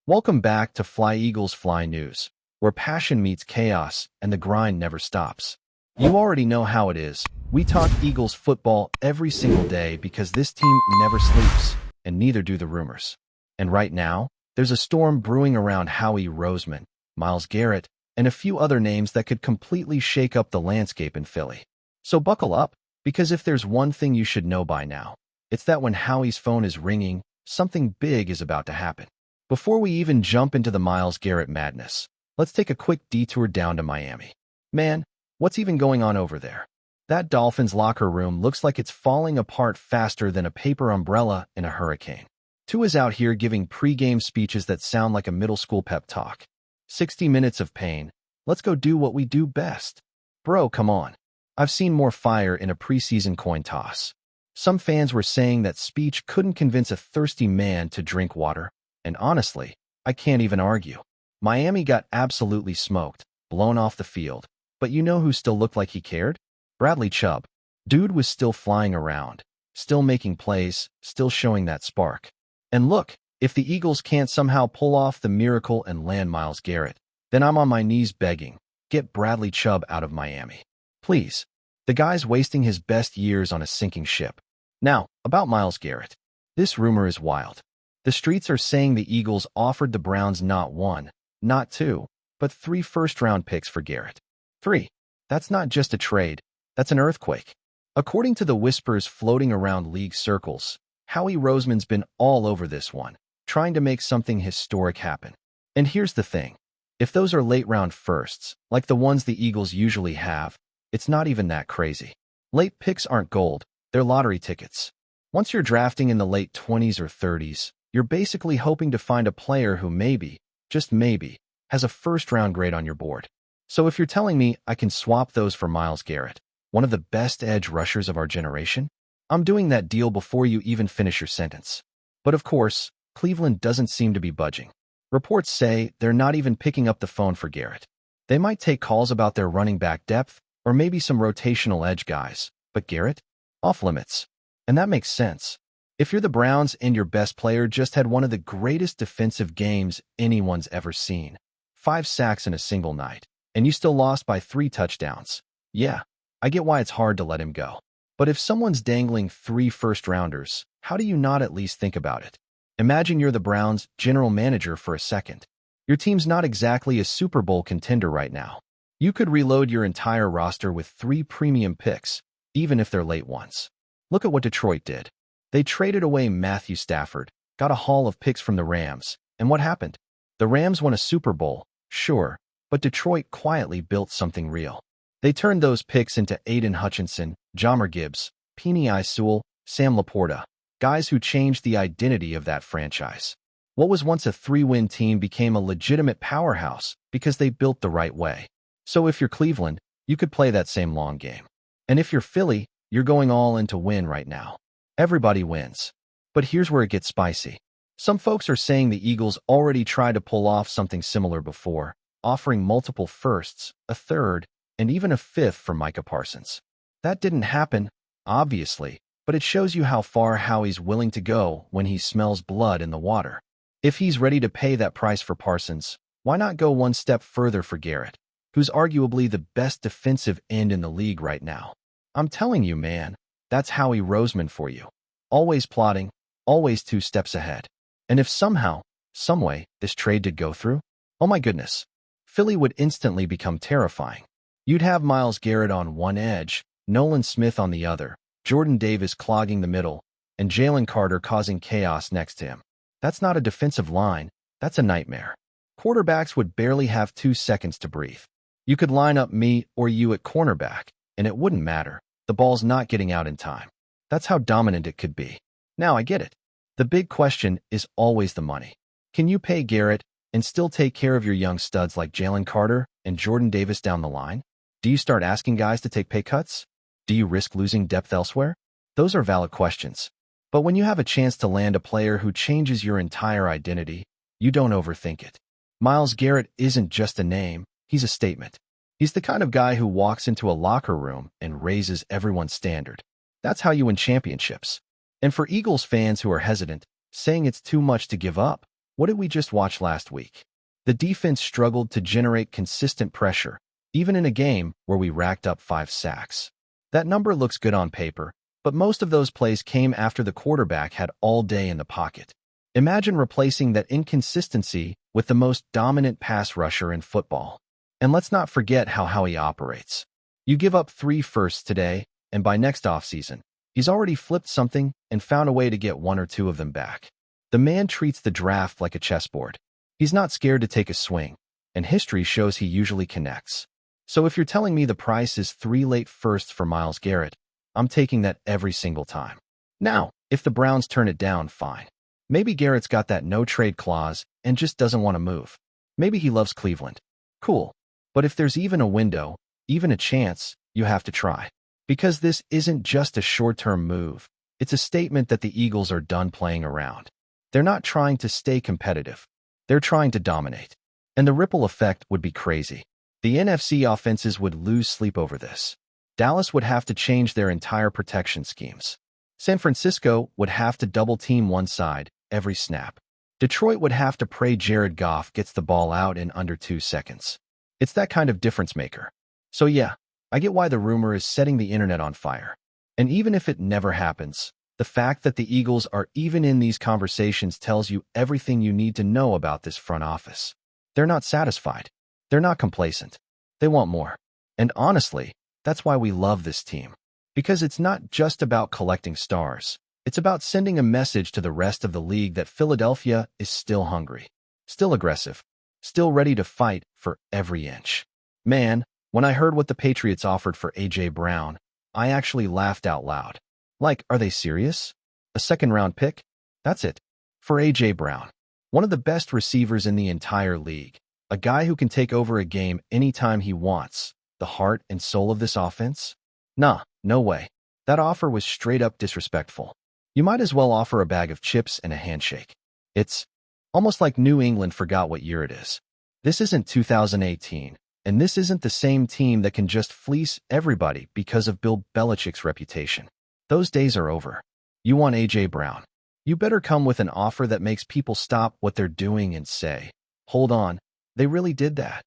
Welcome back to FlyEaglesFly News, where passion meets chaos and the grind never stops. You already know how it is. We talk Eagles football every single day because this team never sleeps, and neither do the rumors. And right now, there's a storm brewing around Howie Roseman, Myles Garrett, and a few other names that could completely shake up the landscape in Philly. So buckle up, because if there's one thing you should know by now, it's that when Howie's phone is ringing, something big is about to happen. Before we even jump into the Myles Garrett madness, let's take a quick detour down to Miami. Man, what's even going on over there? That Dolphins locker room looks like it's falling apart faster than a paper umbrella in a hurricane. Tua is out here giving pre-game speeches that sound like a middle school pep talk. 60 minutes of pain. Let's go do what we do best. Bro, come on. I've seen more fire in a preseason coin toss. Some fans were saying that speech couldn't convince a thirsty man to drink water, and honestly, I can't even argue. Miami got absolutely smoked, blown off the field, but you know who still looked like he cared? Bradley Chubb. Dude was still flying around, still making plays, still showing that spark. And look, if the Eagles can't somehow pull off the miracle and land Myles Garrett, then I'm on my knees begging, get Bradley Chubb out of Miami. Please. The guy's wasting his best years on a sinking ship. Now, about Myles Garrett. This rumor is wild. The streets are saying the Eagles offered the Browns not one, not two, but 3 first-round picks for Garrett. 3. That's not just a trade, that's an earthquake. According to the whispers floating around league circles, Howie Roseman's been all over this one, trying to make something historic happen. And here's the thing. If those are late-round firsts, like the ones the Eagles usually have, it's not even that crazy. Late picks aren't gold, they're lottery tickets. Once you're drafting in the late 20s or 30s, you're basically hoping to find a player who maybe, just maybe, has a first-round grade on your board. So if you're telling me I can swap those for Myles Garrett, one of the best edge rushers of our generation, I'm doing that deal before you even finish your sentence. But of course, Cleveland doesn't seem to be budging. Reports say they're not even picking up the phone for Garrett. They might take calls about their running back depth or maybe some rotational edge guys, but Garrett? Off limits. And that makes sense. If you're the Browns and your best player just had one of the greatest defensive games anyone's ever seen, 5 sacks in a single night, and you still lost by 3 touchdowns, yeah, I get why it's hard to let him go. But if someone's dangling 3 first-rounders, how do you not at least think about it? Imagine you're the Browns' general manager for a second. Your team's not exactly a Super Bowl contender right now. You could reload your entire roster with 3 premium picks, even if they're late ones. Look at what Detroit did. They traded away Matthew Stafford, got a haul of picks from the Rams, and what happened? The Rams won a Super Bowl, sure, but Detroit quietly built something real. They turned those picks into Aiden Hutchinson, Jahmyr Gibbs, Penei Sewell, Sam Laporta, guys who changed the identity of that franchise. What was once a 3-win team became a legitimate powerhouse because they built the right way. So if you're Cleveland, you could play that same long game. And if you're Philly, you're going all in to win right now. Everybody wins. But here's where it gets spicy. Some folks are saying the Eagles already tried to pull off something similar before, offering multiple firsts, a third, and even a 5th for Micah Parsons. That didn't happen, obviously, but it shows you how far Howie's willing to go when he smells blood in the water. If he's ready to pay that price for Parsons, why not go one step further for Garrett, who's arguably the best defensive end in the league right now? I'm telling you, man, that's Howie Roseman for you. Always plotting, always 2 steps ahead. And if somehow, someway, this trade did go through, oh my goodness, Philly would instantly become terrifying. You'd have Myles Garrett on one edge, Nolan Smith on the other, Jordan Davis clogging the middle, and Jalen Carter causing chaos next to him. That's not a defensive line, that's a nightmare. Quarterbacks would barely have 2 seconds to breathe. You could line up me or you at cornerback, and it wouldn't matter. The ball's not getting out in time. That's how dominant it could be. Now I get it. The big question is always the money. Can you pay Garrett and still take care of your young studs like Jalen Carter and Jordan Davis down the line? Do you start asking guys to take pay cuts? Do you risk losing depth elsewhere? Those are valid questions. But when you have a chance to land a player who changes your entire identity, you don't overthink it. Myles Garrett isn't just a name, he's a statement. He's the kind of guy who walks into a locker room and raises everyone's standard. That's how you win championships. And for Eagles fans who are hesitant, saying it's too much to give up, What did we just watch last week? The defense struggled to generate consistent pressure, even in a game where we racked up 5 sacks. That number looks good on paper, but most of those plays came after the quarterback had all day in the pocket. Imagine replacing that inconsistency with the most dominant pass rusher in football. And let's not forget how he operates. You give up 3 firsts today, and by next offseason, he's already flipped something and found a way to get 1 or 2 of them back. The man treats the draft like a chessboard. He's not scared to take a swing, and history shows he usually connects. So if you're telling me the price is 3 late firsts for Myles Garrett, I'm taking that every single time. Now, if the Browns turn it down, fine. Maybe Garrett's got that no-trade clause and just doesn't want to move. Maybe he loves Cleveland. Cool. But if there's even a window, even a chance, you have to try. Because this isn't just a short-term move. It's a statement that the Eagles are done playing around. They're not trying to stay competitive. They're trying to dominate. And the ripple effect would be crazy. The NFC offenses would lose sleep over this. Dallas would have to change their entire protection schemes. San Francisco would have to double-team one side every snap. Detroit would have to pray Jared Goff gets the ball out in under 2 seconds. It's that kind of difference maker. So yeah, I get why the rumor is setting the internet on fire. And even if it never happens, the fact that the Eagles are even in these conversations tells you everything you need to know about this front office. They're not satisfied. They're not complacent. They want more. And honestly, that's why we love this team. Because it's not just about collecting stars. It's about sending a message to the rest of the league that Philadelphia is still hungry, still aggressive, still ready to fight for every inch. Man, when I heard what the Patriots offered for A.J. Brown, I actually laughed out loud. Like, are they serious? A second-round pick? That's it. For A.J. Brown. One of the best receivers in the entire league. A guy who can take over a game anytime he wants. The heart and soul of this offense? Nah, no way. That offer was straight-up disrespectful. You might as well offer a bag of chips and a handshake. It's almost like New England forgot what year it is. This isn't 2018, and this isn't the same team that can just fleece everybody because of Bill Belichick's reputation. Those days are over. You want A.J. Brown. You better come with an offer that makes people stop what they're doing and say, hold on, they really did that.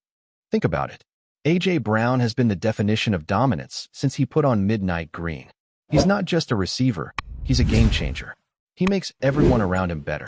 Think about it. A.J. Brown has been the definition of dominance since he put on midnight green. He's not just a receiver, he's a game changer. He makes everyone around him better.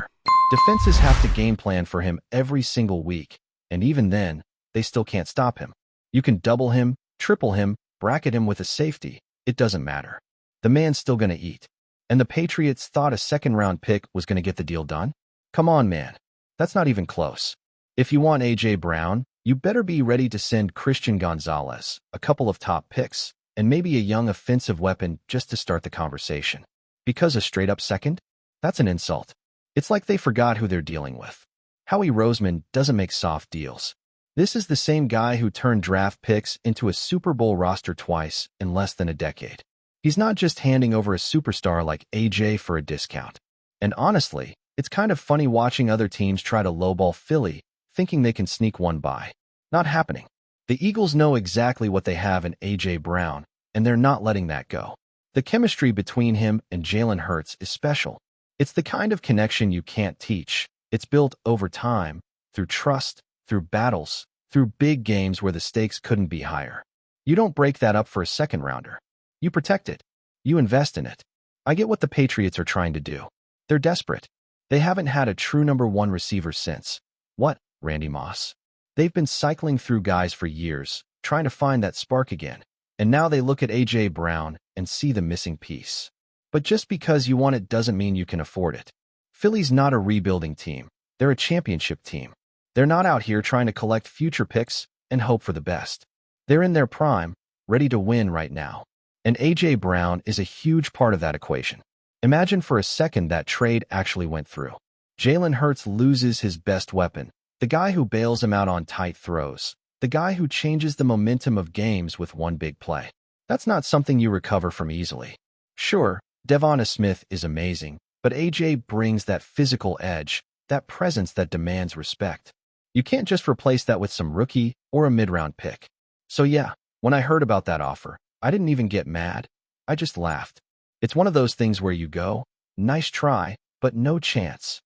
Defenses have to game plan for him every single week, and even then, they still can't stop him. You can double him, triple him, bracket him with a safety. It doesn't matter. The man's still going to eat. And the Patriots thought a second-round pick was going to get the deal done? Come on, man. That's not even close. If you want A.J. Brown, you better be ready to send Christian Gonzalez, a couple of top picks, and maybe a young offensive weapon just to start the conversation. Because a straight-up second? That's an insult. It's like they forgot who they're dealing with. Howie Roseman doesn't make soft deals. This is the same guy who turned draft picks into a Super Bowl roster twice in less than a decade. He's not just handing over a superstar like AJ for a discount. And honestly, it's kind of funny watching other teams try to lowball Philly, thinking they can sneak one by. Not happening. The Eagles know exactly what they have in A.J. Brown, and they're not letting that go. The chemistry between him and Jalen Hurts is special. It's the kind of connection you can't teach. It's built over time, through trust, through battles, through big games where the stakes couldn't be higher. You don't break that up for a second-rounder. You protect it. You invest in it. I get what the Patriots are trying to do. They're desperate. They haven't had a true number 1 receiver since. What, Randy Moss? They've been cycling through guys for years, trying to find that spark again. And now they look at A.J. Brown and see the missing piece. But just because you want it doesn't mean you can afford it. Philly's not a rebuilding team. They're a championship team. They're not out here trying to collect future picks and hope for the best. They're in their prime, ready to win right now. And A.J. Brown is a huge part of that equation. Imagine for a second that trade actually went through. Jalen Hurts loses his best weapon, the guy who bails him out on tight throws, the guy who changes the momentum of games with one big play. That's not something you recover from easily. Sure, Devonta Smith is amazing, but A.J. brings that physical edge, that presence that demands respect. You can't just replace that with some rookie or a mid-round pick. So yeah, when I heard about that offer, I didn't even get mad. I just laughed. It's one of those things where you go, nice try, but no chance.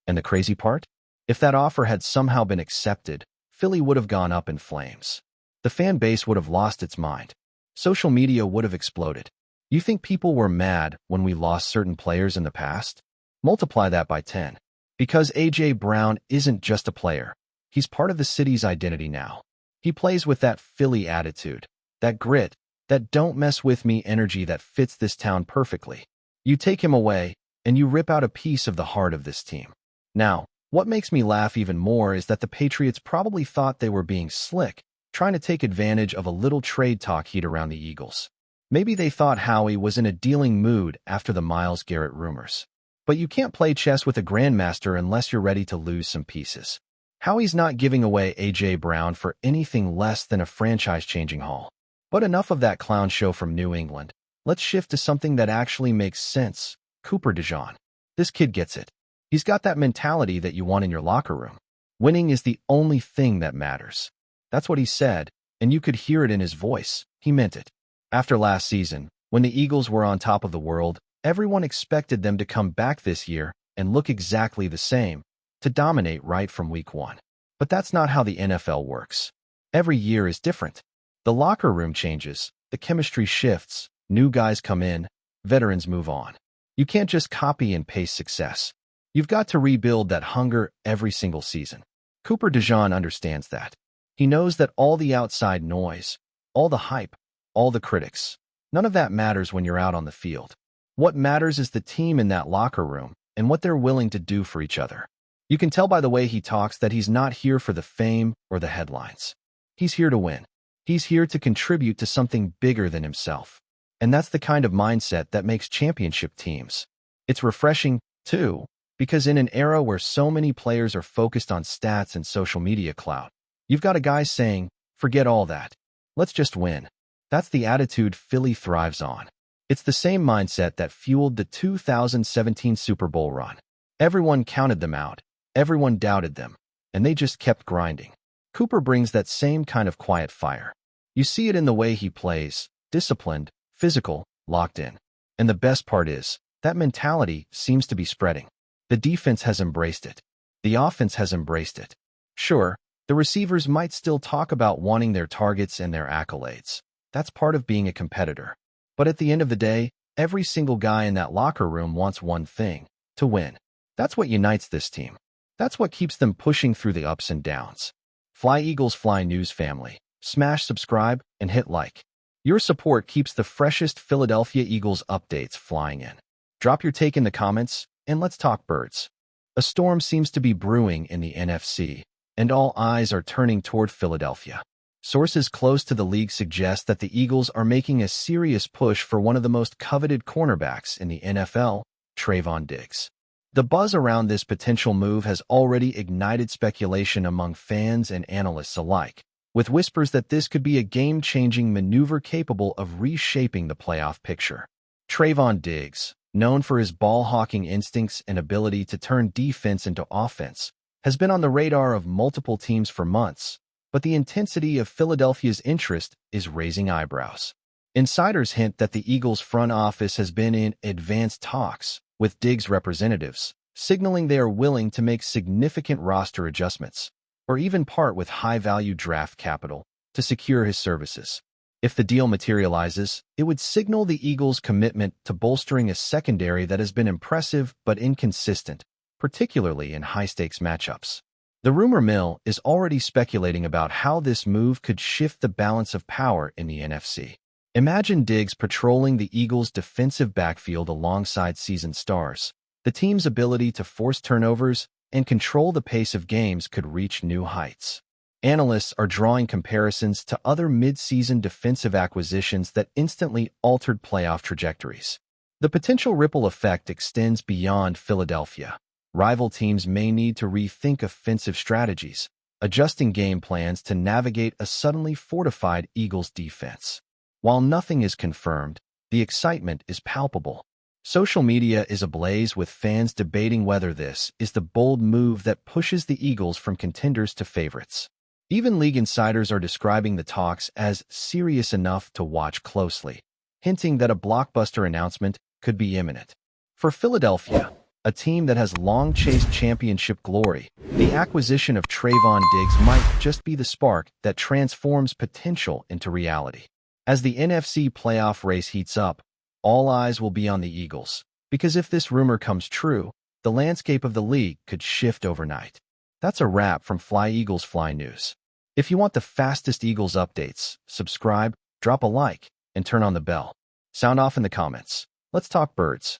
And the crazy part? If that offer had somehow been accepted, Philly would have gone up in flames. The fan base would have lost its mind. Social media would have exploded. You think people were mad when we lost certain players in the past? Multiply that by 10. Because A.J. Brown isn't just a player. He's part of the city's identity now. He plays with that Philly attitude, that grit, that don't mess with me energy that fits this town perfectly. You take him away, and you rip out a piece of the heart of this team. Now, what makes me laugh even more is that the Patriots probably thought they were being slick, trying to take advantage of a little trade talk heat around the Eagles. Maybe they thought Howie was in a dealing mood after the Myles Garrett rumors. But you can't play chess with a grandmaster unless you're ready to lose some pieces. Howie's not giving away A.J. Brown for anything less than a franchise-changing haul. But enough of that clown show from New England. Let's shift to something that actually makes sense. Cooper DeJean. This kid gets it. He's got that mentality that you want in your locker room. Winning is the only thing that matters. That's what he said, and you could hear it in his voice. He meant it. After last season, when the Eagles were on top of the world, everyone expected them to come back this year and look exactly the same, to dominate right from week one. But that's not how the NFL works. Every year is different. The locker room changes, the chemistry shifts, new guys come in, veterans move on. You can't just copy and paste success. You've got to rebuild that hunger every single season. Cooper DeJean understands that. He knows that all the outside noise, all the hype, all the critics, none of that matters when you're out on the field. What matters is the team in that locker room and what they're willing to do for each other. You can tell by the way he talks that he's not here for the fame or the headlines. He's here to win. He's here to contribute to something bigger than himself. And that's the kind of mindset that makes championship teams. It's refreshing, too, because in an era where so many players are focused on stats and social media clout, you've got a guy saying, forget all that. Let's just win. That's the attitude Philly thrives on. It's the same mindset that fueled the 2017 Super Bowl run. Everyone counted them out. Everyone doubted them. And they just kept grinding. Cooper brings that same kind of quiet fire. You see it in the way he plays, disciplined, physical, locked in. And the best part is, that mentality seems to be spreading. The defense has embraced it. The offense has embraced it. Sure, the receivers might still talk about wanting their targets and their accolades. That's part of being a competitor. But at the end of the day, every single guy in that locker room wants one thing: to win. That's what unites this team. That's what keeps them pushing through the ups and downs. FlyEaglesFly News family, smash subscribe and hit like. Your support keeps the freshest Philadelphia Eagles updates flying in. Drop your take in the comments, and let's talk birds. A storm seems to be brewing in the NFC, and all eyes are turning toward Philadelphia. Sources close to the league suggest that the Eagles are making a serious push for one of the most coveted cornerbacks in the NFL, TREVON DIGGS. The buzz around this potential move has already ignited speculation among fans and analysts alike, with whispers that this could be a game-changing maneuver capable of reshaping the playoff picture. TREVON DIGGS, known for his ball-hawking instincts and ability to turn defense into offense, has been on the radar of multiple teams for months, but the intensity of Philadelphia's interest is raising eyebrows. Insiders hint that the Eagles' front office has been in advanced talks with DIGGS representatives, signaling they are willing to make significant roster adjustments, or even part with high-value draft capital to secure his services. If the deal materializes, it would signal the Eagles' commitment to bolstering a secondary that has been impressive but inconsistent, particularly in high-stakes matchups. The rumor mill is already speculating about how this move could shift the balance of power in the NFC. Imagine DIGGS patrolling the Eagles' defensive backfield alongside seasoned stars. The team's ability to force turnovers and control the pace of games could reach new heights. Analysts are drawing comparisons to other mid-season defensive acquisitions that instantly altered playoff trajectories. The potential ripple effect extends beyond Philadelphia. Rival teams may need to rethink offensive strategies, adjusting game plans to navigate a suddenly fortified Eagles defense. While nothing is confirmed, the excitement is palpable. Social media is ablaze with fans debating whether this is the bold move that pushes the Eagles from contenders to favorites. Even league insiders are describing the talks as serious enough to watch closely, hinting that a blockbuster announcement could be imminent. For Philadelphia, a team that has long chased championship glory. The acquisition of TREVON DIGGS might just be the spark that transforms potential into reality. As the NFC playoff race heats up, all eyes will be on the Eagles, because if this rumor comes true, the landscape of the league could shift overnight. That's a wrap from FlyEaglesFly News. If you want the fastest Eagles updates, subscribe, drop a like, and turn on the bell. Sound off in the comments. Let's talk birds.